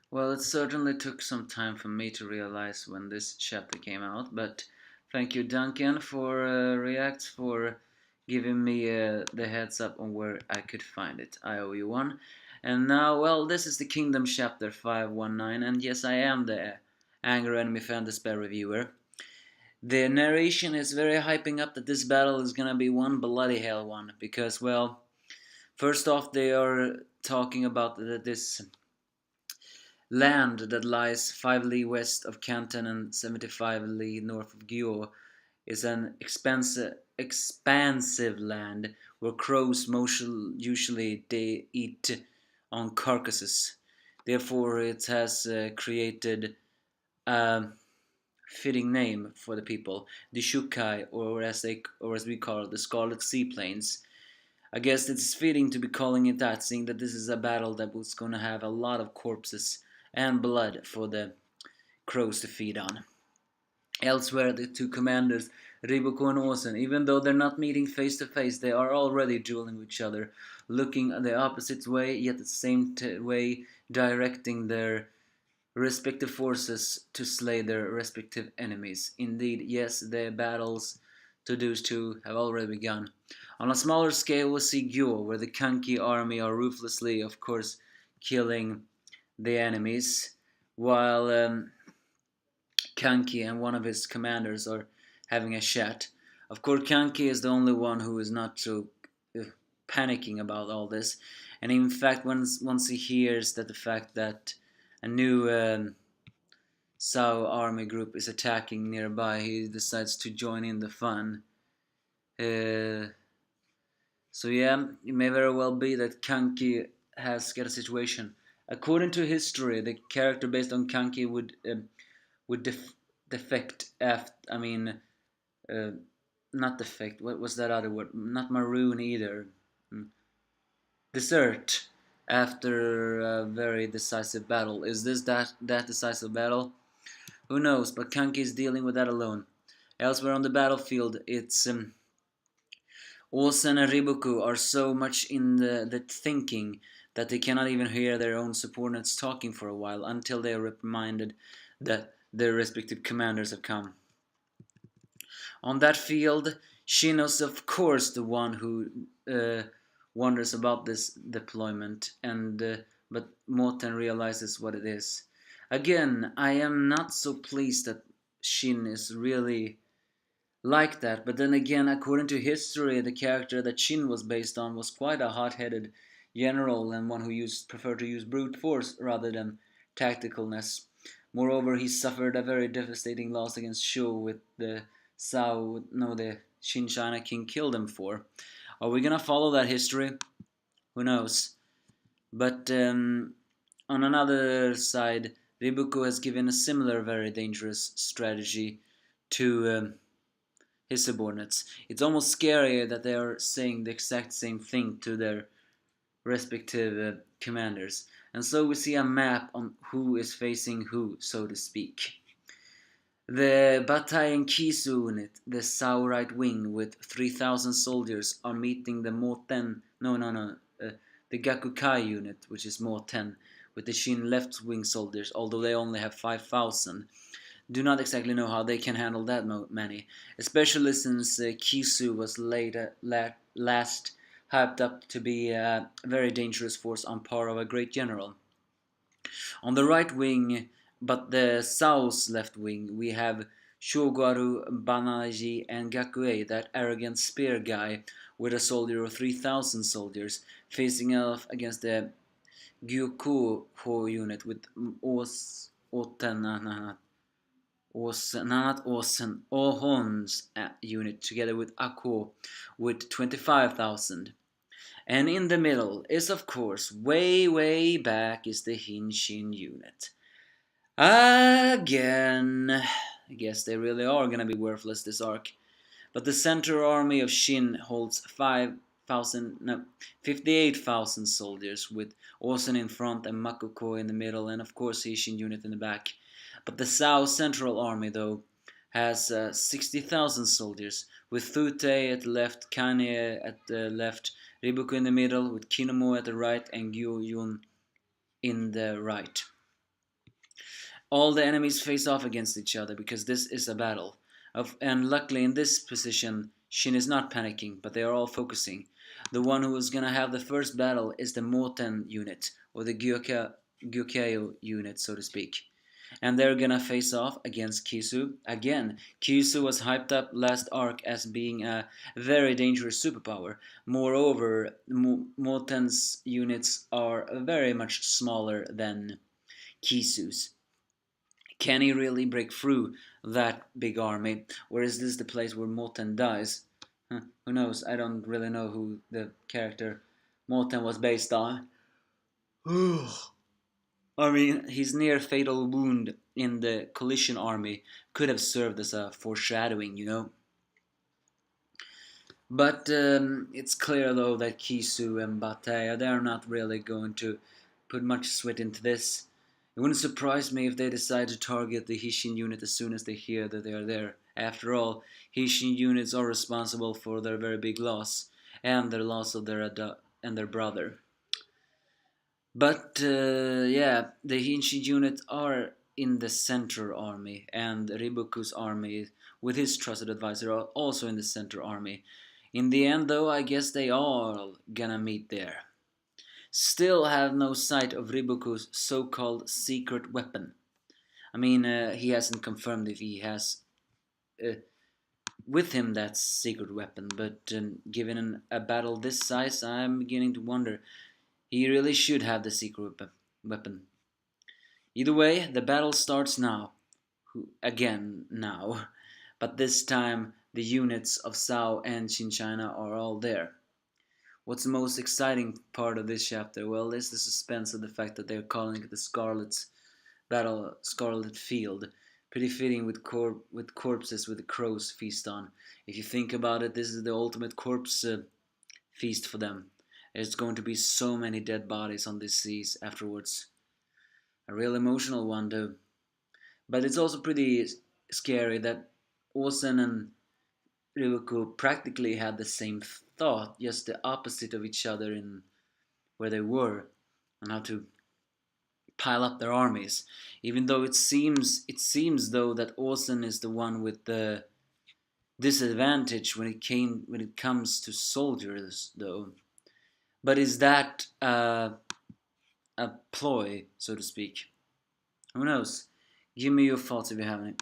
Well, it certainly took some time for me to realize when this chapter came out, but thank you, Duncan, for React for giving me the heads up on where I could find it. I owe you one. And now, well, this is the Kingdom chapter 519, and yes, I am the Anger Enemy Fan Despair reviewer. The narration is very hyping up that this battle is gonna be one bloody hell one, because, well, first off, they are talking about this land that lies 5 li west of Canton and 75 li north of Gyo is an expansive land where crows usually they eat on carcasses. Therefore, it has created a fitting name for the people, the Shukai, or as we call it, the Scarlet Seaplanes. I guess it's fitting to be calling it that, seeing that this is a battle that was going to have a lot of corpses and blood for the crows to feed on. Elsewhere, the two commanders, Ribuko and Osen, even though they're not meeting face to face, they are already dueling with each other, looking the opposite way, yet the same way directing their respective forces to slay their respective enemies. Indeed, yes, the battles to those two have already begun. On a smaller scale, we see Gyo, where the Kanki army are ruthlessly, of course, killing the enemies, while Kanki and one of his commanders are having a chat. Of course, Kanki is the only one who is not so uh, panicking about all this, and in fact, once he hears that the fact that a new Sao army group is attacking nearby, he decides to join in the fun. Uh, so yeah, it may very well be that Kanki has got a situation. According to history, the character based on Kanki would defect after. I mean, uh, not defect. What was that other word? Not maroon either. Mm. Desert after a very decisive battle. Is this that decisive battle? Who knows? But Kanki is dealing with that alone. Elsewhere on the battlefield, it's Osen and Riboku are so much in the thinking that they cannot even hear their own subordinates talking for a while until they are reminded that their respective commanders have come. On that field, Shin is of course the one who wonders about this deployment, and but Moten realizes what it is. Again, I am not so pleased that Shin is really like that, but then again, according to history, the character that Shin was based on was quite a hot-headed general and one who preferred to use brute force rather than tacticalness. Moreover, he suffered a very devastating loss against Shu with the the Shin China King killed him for. Are we gonna follow that history? Who knows? But on another side, Ribuku has given a similar very dangerous strategy to his subordinates. It's almost scarier that they are saying the exact same thing to their respective commanders. And so we see a map on who is facing who, so to speak. The Battalion Kisu unit, the Sao right wing with 3,000 soldiers, are meeting the Moten, the Gakukai unit, which is Moten, with the Shin left wing soldiers, although they only have 5,000. Do not exactly know how they can handle that many, especially since Kisu was last hyped up to be a very dangerous force on par of a great general. On the right wing, but the South's left wing, we have Shogaru, Banaji, and Gakue, that arrogant spear guy with a soldier of 3,000 soldiers, facing off against the Gyukuho unit with Ohon's unit together with Ako with 25,000. And in the middle is, of course, way back is the Hinshin unit. Again, I guess they really are gonna be worthless this arc. But the center army of Shin holds 58,000 soldiers, with Osen in front and Makoko in the middle, and of course Ishin unit in the back. But the South Central Army, though, has 60,000 soldiers, with Fute at the left, Kane at the left, Ribuku in the middle, with Kinomo at the right, and Gyuyun in the right. All the enemies face off against each other because this is a battle. And luckily, in this position, Shin is not panicking, but they are all focusing. The one who is gonna have the first battle is the Moten unit, or the Gyokyo unit, so to speak. And they're gonna face off against Kisu. Again, Kisu was hyped up last arc as being a very dangerous superpower. Moreover, Moten's units are very much smaller than Kisu's. Can he really break through that big army? Or is this the place where Moten dies? Who knows? I don't really know who the character Moten was based on. I mean, his near fatal wound in the collision army could have served as a foreshadowing, you know? But it's clear though that Kisu and Batea, they are not really going to put much sweat into this. It wouldn't surprise me if they decide to target the Hishin unit as soon as they hear that they are there. After all, Hishin units are responsible for their very big loss, and their loss of and their brother. But yeah, the Hishin units are in the center army, and Riboku's army, with his trusted advisor, are also in the center army. In the end, though, I guess they all gonna meet there. Still have no sight of Riboku's so-called secret weapon. I mean, he hasn't confirmed if he has uh, with him that secret weapon, but given a battle this size, I'm beginning to wonder. He really should have the secret weapon. Either way, the battle starts now. Again, now. But this time, the units of Sao and Shinchina are all there. What's the most exciting part of this chapter? Well, is the suspense of the fact that they're calling it the Scarlet Field. Pretty fitting with corpses with the crows feast on. If you think about it, this is the ultimate corpse feast for them. There's going to be so many dead bodies on this seas afterwards. A real emotional one, though. But it's also pretty scary that Osen and Ryuko practically had the same thought, just the opposite of each other in where they were, and how to pile up their armies. Even though it seems though that Osen is the one with the disadvantage when it comes to soldiers, though. But is that a ploy, so to speak? Who knows? Give me your thoughts if you have any.